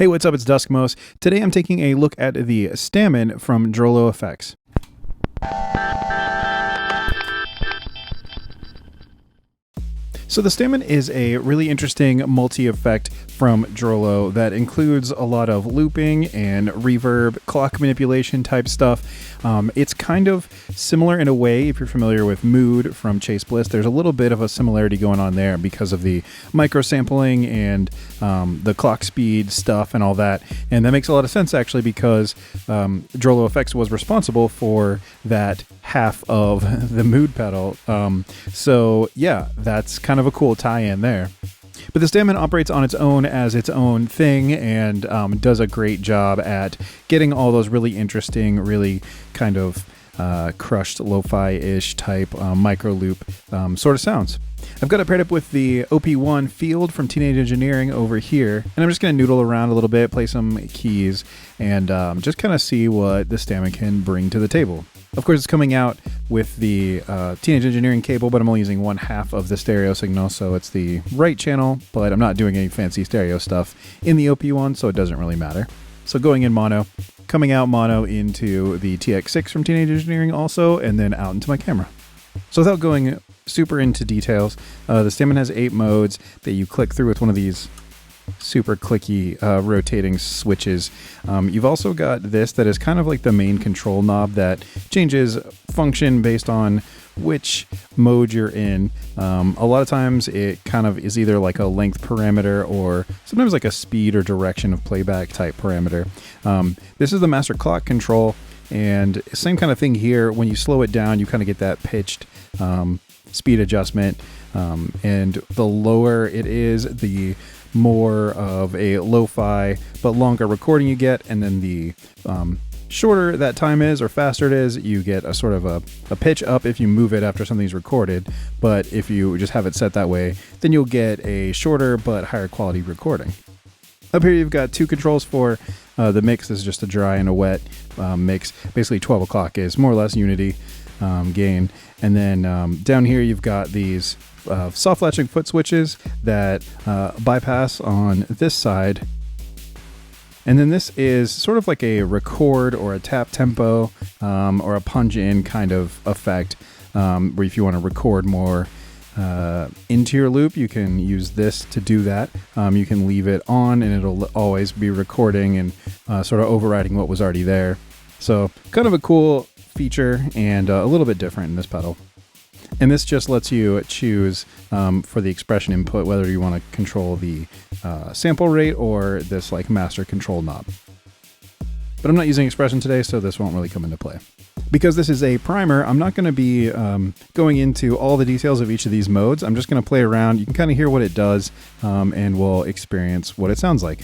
Hey, what's up? It's Duskmos. Today I'm taking a look at the Stammen from Drolo Effects. So the Stammen is a really interesting multi-effect from Drolo that includes a lot of looping and reverb, clock manipulation type stuff. It's kind of similar in a way if you're familiar with Mood from Chase Bliss. There's a little bit of a similarity going on there because of the micro sampling and the clock speed stuff and all that. And that makes a lot of sense actually because Drolo Effects was responsible for that half of the Mood pedal. So yeah, that's kind of a cool tie-in there. But the Stammen operates on its own as its own thing and does a great job at getting all those really interesting, really kind of crushed lo-fi-ish type micro loop sort of sounds. I've got it paired up with the OP-1 Field from Teenage Engineering over here, and I'm just going to noodle around a little bit, play some keys, and just kind of see what the Stammen can bring to the table. Of course, it's coming out with the Teenage Engineering cable, but I'm only using one half of the stereo signal, so it's the right channel, but I'm not doing any fancy stereo stuff in the OP-1, so it doesn't really matter. So going in mono, coming out mono into the TX6 from Teenage Engineering also, and then out into my camera. So without going super into details, the Stammen has 8 modes that you click through with one of these super clicky rotating switches. You've also got this that is kind of like the main control knob that changes function based on which mode you're in. A lot of times it kind of is either like a length parameter or sometimes like a speed or direction of playback type parameter. This is the master clock control, and same kind of thing here. When you slow it down, you kind of get that pitched speed adjustment, and the lower it is, the more of a lo-fi but longer recording you get, and then the shorter that time is or faster it is, you get a sort of a pitch up if you move it after something's recorded. But if you just have it set that way, then you'll get a shorter but higher quality recording. Up here you've got 2 controls for the mix. This is just a dry and a wet mix. Basically 12 o'clock is more or less unity gain. And then down here you've got these soft latching foot switches that bypass on this side. And then this is sort of like a record or a tap tempo or a punch in kind of effect, where if you want to record more into your loop, you can use this to do that. You can leave it on and it'll always be recording and sort of overriding what was already there. So kind of a cool feature and a little bit different in this pedal. And this just lets you choose for the expression input whether you want to control the sample rate or this like master control knob. But I'm not using expression today, so this won't really come into play. Because this is a primer, I'm not going to be going into all the details of each of these modes. I'm just going to play around. You can kind of hear what it does, and we'll experience what it sounds like.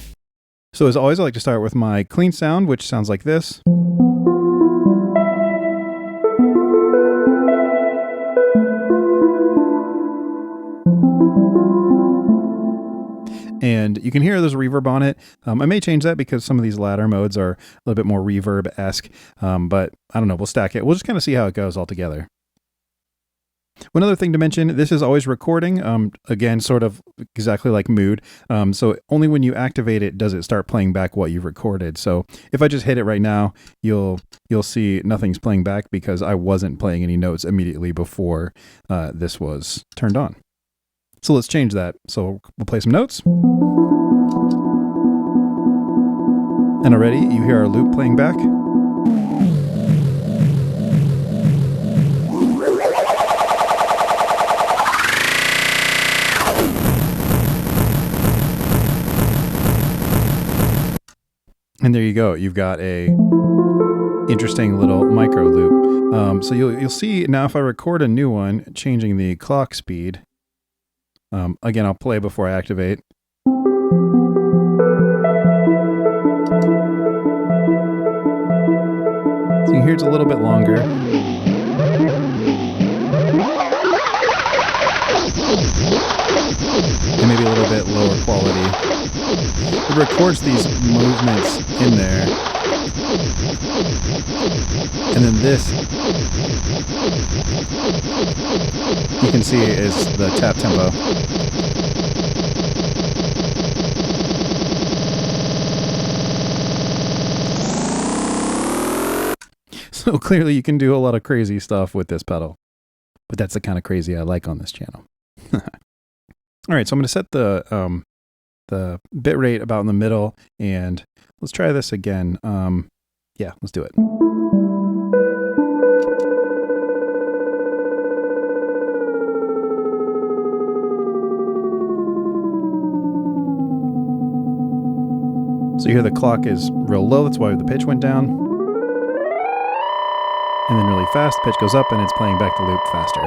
So as always, I like to start with my clean sound, which sounds like this. And you can hear there's a reverb on it. I may change that because some of these latter modes are a little bit more reverb-esque, but I don't know, we'll stack it. We'll just kind of see how it goes all together. One other thing to mention, this is always recording, again, sort of exactly like Mood. So only when you activate it does it start playing back what you've recorded. So if I just hit it right now, you'll see nothing's playing back because I wasn't playing any notes immediately before this was turned on. So let's change that. So we'll play some notes. And already you hear our loop playing back. And there you go. You've got a interesting little micro loop. So you'll see now if I record a new one, changing the clock speed. Again, I'll play before I activate. So you hear it's a little bit longer. And maybe a little bit lower quality. It records these movements in there. And then this, you can see, is the tap tempo. So clearly you can do a lot of crazy stuff with this pedal. But that's the kind of crazy I like on this channel. All right, so I'm going to set the bit rate about in the middle, and let's try this again. Yeah, let's do it. So you hear the clock is real low, that's why the pitch went down. And then really fast, pitch goes up and it's playing back the loop faster.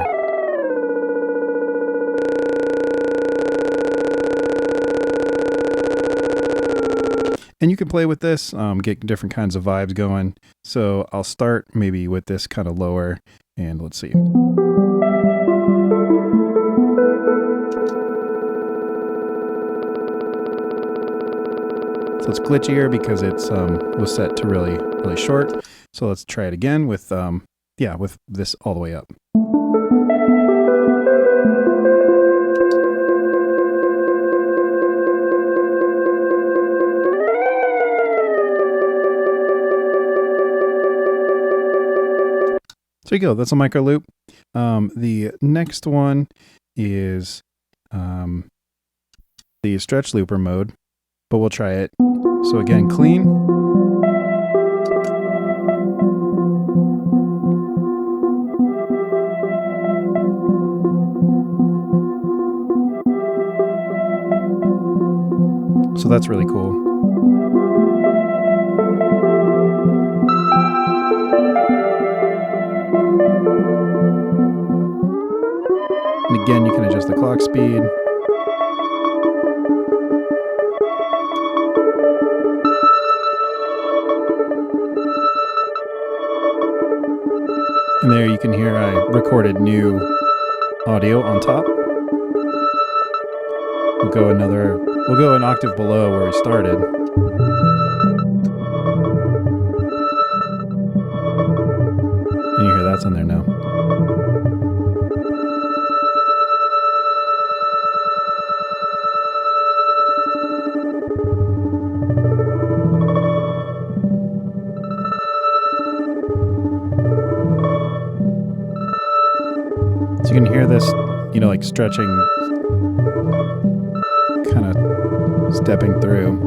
And you can play with this, get different kinds of vibes going. So I'll start maybe with this kind of lower, and let's see. So it's glitchier because it's was set to really short. So let's try it again with with this all the way up. So there you go. That's a micro loop. The next one is the stretch looper mode, but we'll try it. So again, clean. So that's really cool. And again, you can adjust the clock speed. And there you can hear I recorded new audio on top. We'll go an octave below where we started. And you hear that's in there now. So you can hear this, like stretching, kind of stepping through.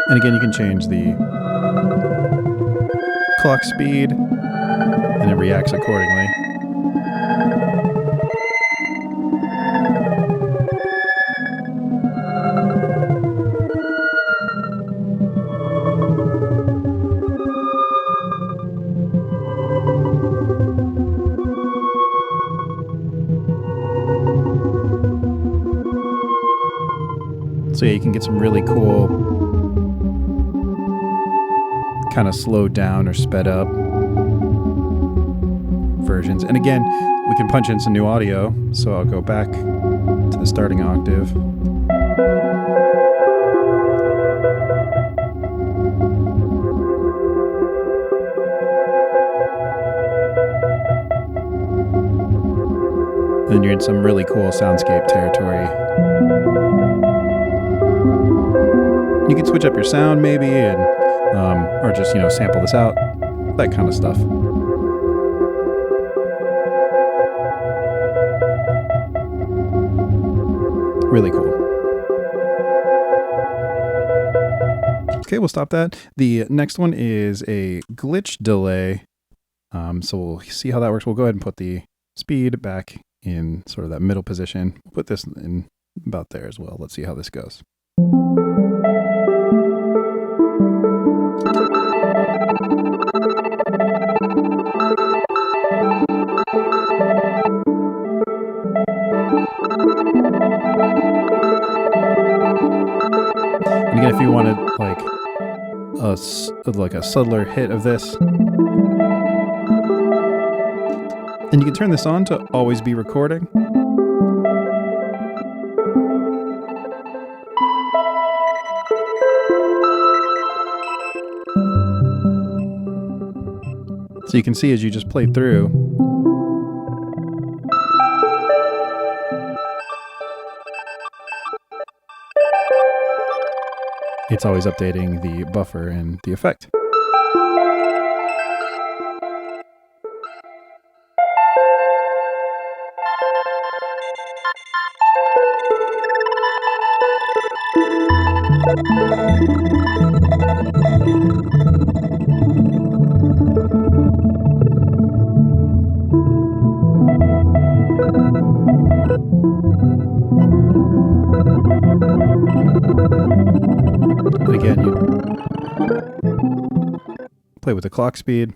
And again, you can change the clock speed, and it reacts accordingly. So yeah, you can get some really cool kind of slowed down or sped up versions. And again, we can punch in some new audio. So I'll go back to the starting octave. And then you're in some really cool soundscape territory. You can switch up your sound maybe, and or just sample this out, that kind of stuff. Really cool. Okay, we'll stop that. The next one is a glitch delay. So we'll see how that works. We'll go ahead and put the speed back in sort of that middle position. Put this in about there as well. Let's see how this goes. And again, if you wanted like a subtler hit of this, and you can turn this on to always be recording. So you can see as you just play through, it's always updating the buffer and the effect. And again, you play with the clock speed.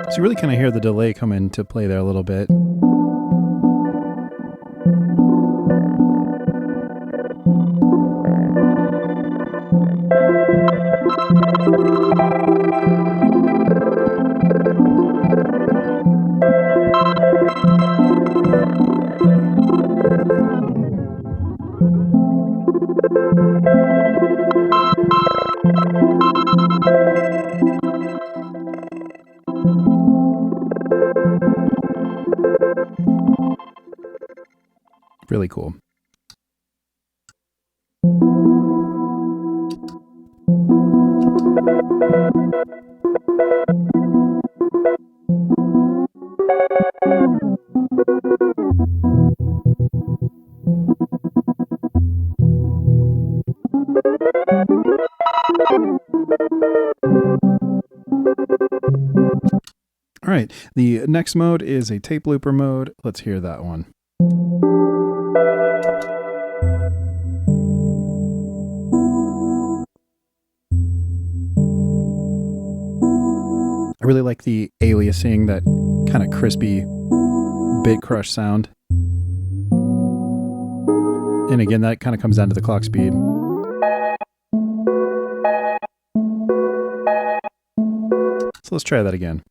So you really kind of hear the delay come into play there a little bit. Really cool. All right, the next mode is a tape looper mode. Let's hear that one. I really like the aliasing, that kind of crispy bit crush sound. And again, that kind of comes down to the clock speed. So let's try that again.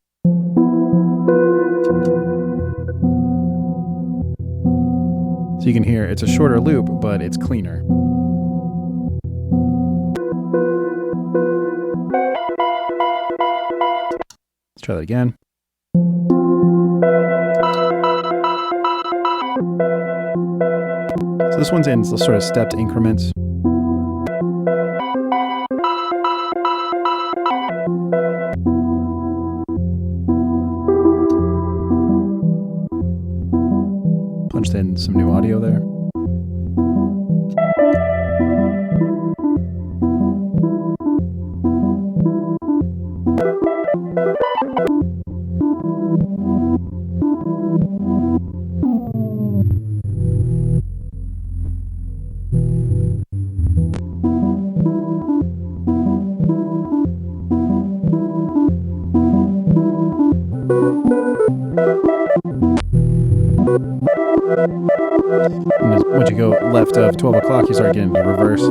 So you can hear it's a shorter loop, but it's cleaner. Let's try that again. So this one's in sort of stepped increments. Punched in some new audio there. And once you go left of 12 o'clock, you start getting into reverse.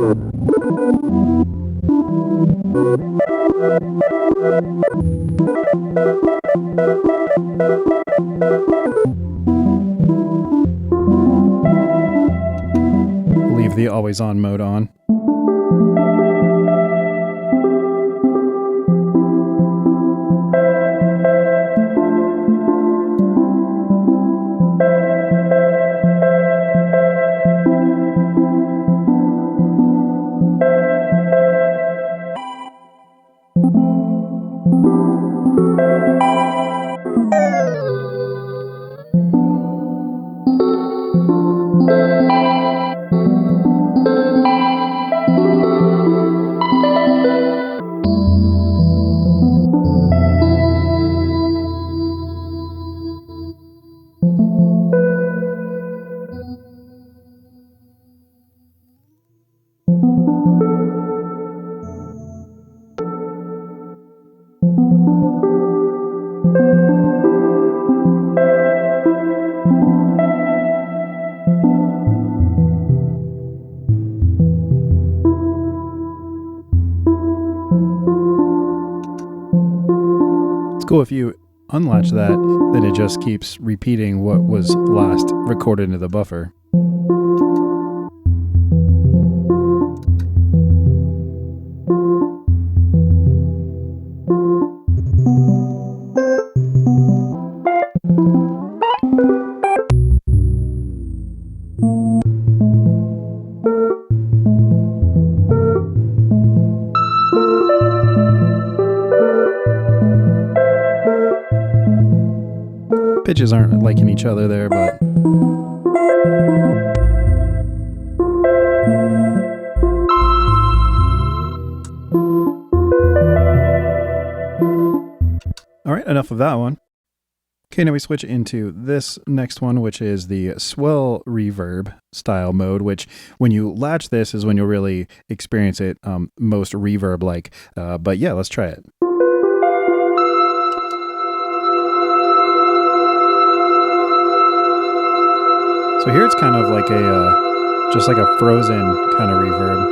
Leave the always on mode on. Cool, if you unlatch that, then it just keeps repeating what was last recorded into the buffer. Pitches aren't liking each other there, but all right, enough of that one. Okay, now we switch into this next one, which is the swell reverb style mode, which when you latch this is when you'll really experience it most reverb-like. But yeah, let's try it. So here it's kind of like a, just like a frozen kind of reverb.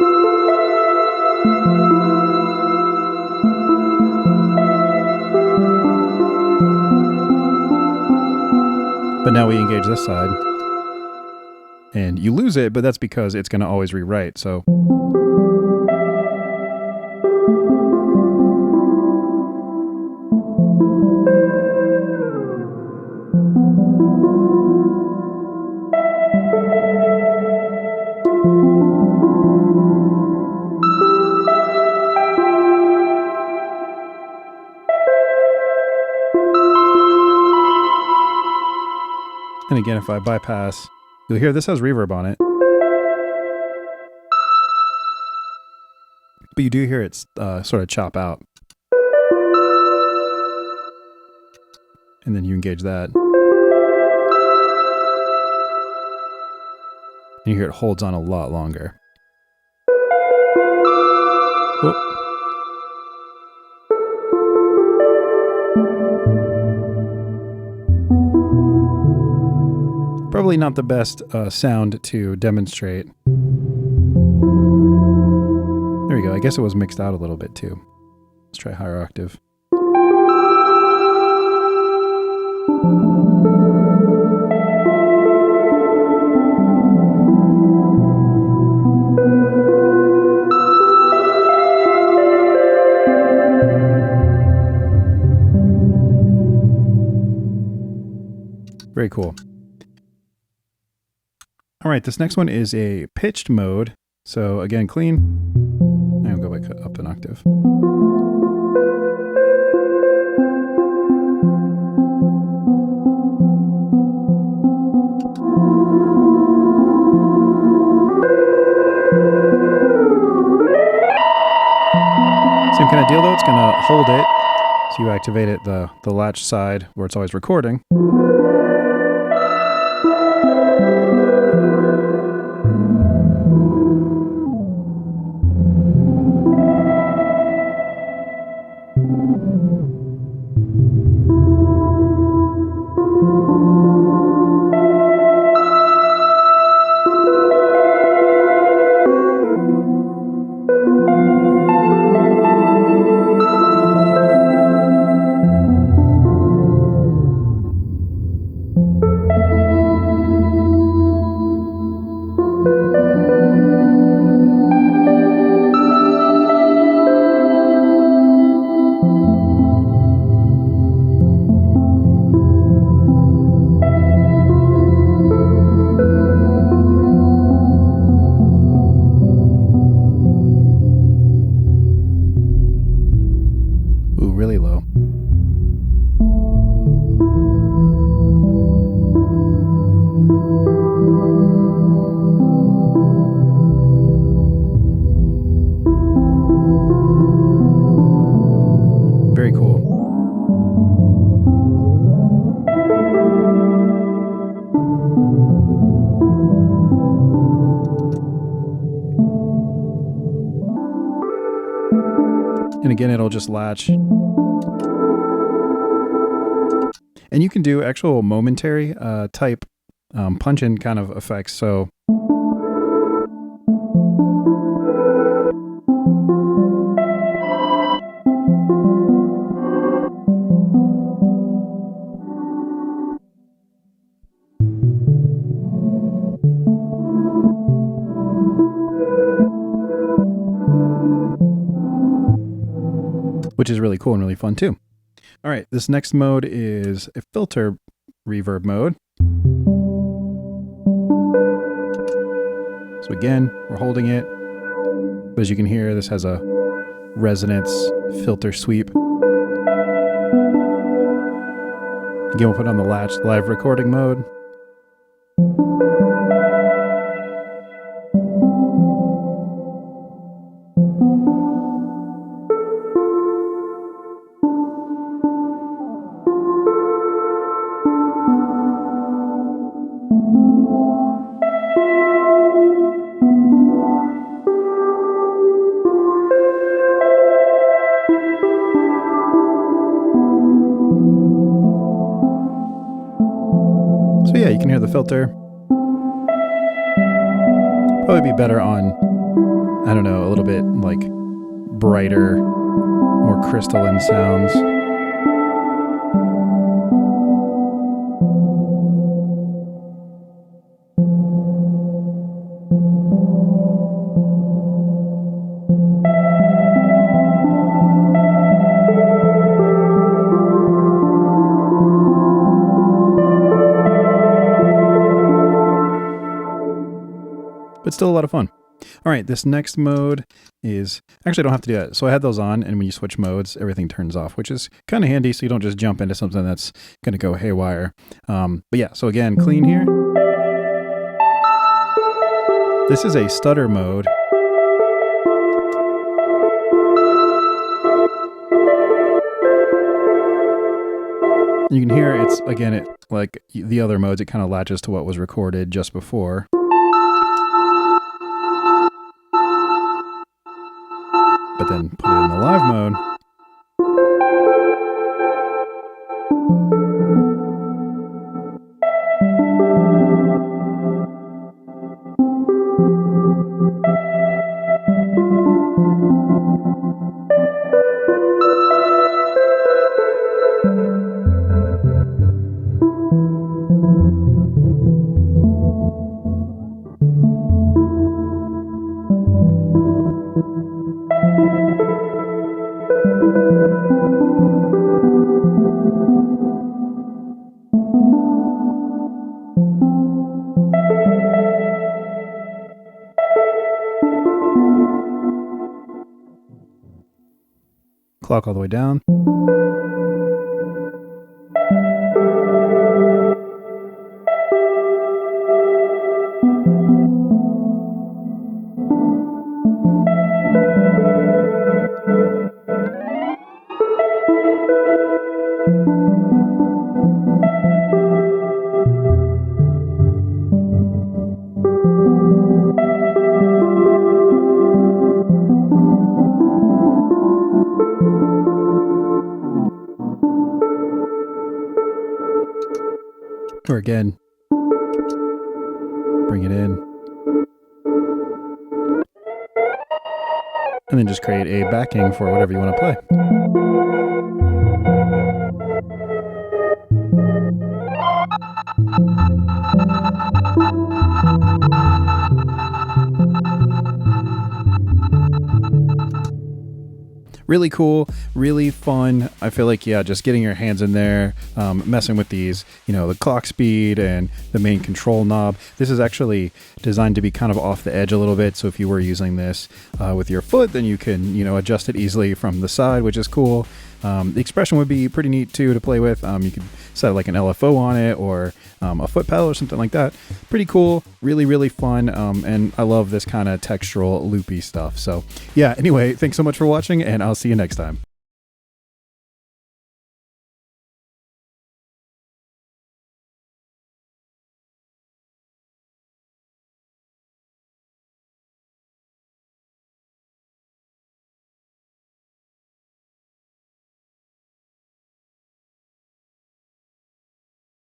But now we engage this side. And you lose it, but that's because it's going to always rewrite, so. And again, if I bypass, you'll hear this has reverb on it. But you do hear it sort of chop out. And then you engage that. And you hear it holds on a lot longer. Whoop. Probably not the best sound to demonstrate. There we go. I guess it was mixed out a little bit too. Let's try higher octave. Very cool. All right, this next one is a pitched mode. So again, clean. And I'll go back up an octave. Same kind of deal though, it's gonna hold it. So you activate it the latch side where it's always recording. Really low. Very cool. And again, it'll just latch. And you can do actual momentary type punch-in kind of effects. So which is really cool and really fun too. All right, this next mode is a filter reverb mode. So again, we're holding it. But as you can hear, this has a resonance filter sweep. Again, we'll put on the latch live recording mode. So yeah, you can hear the filter. Probably be better on, I don't know, a little bit like brighter, more crystalline sounds. But still a lot of fun. All right, this next mode is, actually I don't have to do that. So I had those on, and when you switch modes, everything turns off, which is kind of handy so you don't just jump into something that's going to go haywire. But yeah, so again, clean here. This is a stutter mode. You can hear it's, again, it like the other modes, it kind of latches to what was recorded just before. But then put it in the live mode. Clock all the way down. Or again, bring it in. And then just create a backing for whatever you want to play. Really cool, really fun. I feel like, yeah, just getting your hands in there, messing with these, you know, the clock speed and the main control knob. This is actually designed to be kind of off the edge a little bit. So if you were using this with your foot, then you can, you know, adjust it easily from the side, which is cool. The expression would be pretty neat too to play with. You could set like an LFO on it or a foot pedal or something like that. Pretty cool, really, really fun. And I love this kind of textural loopy stuff. So yeah, anyway, thanks so much for watching, and I'll see you next time.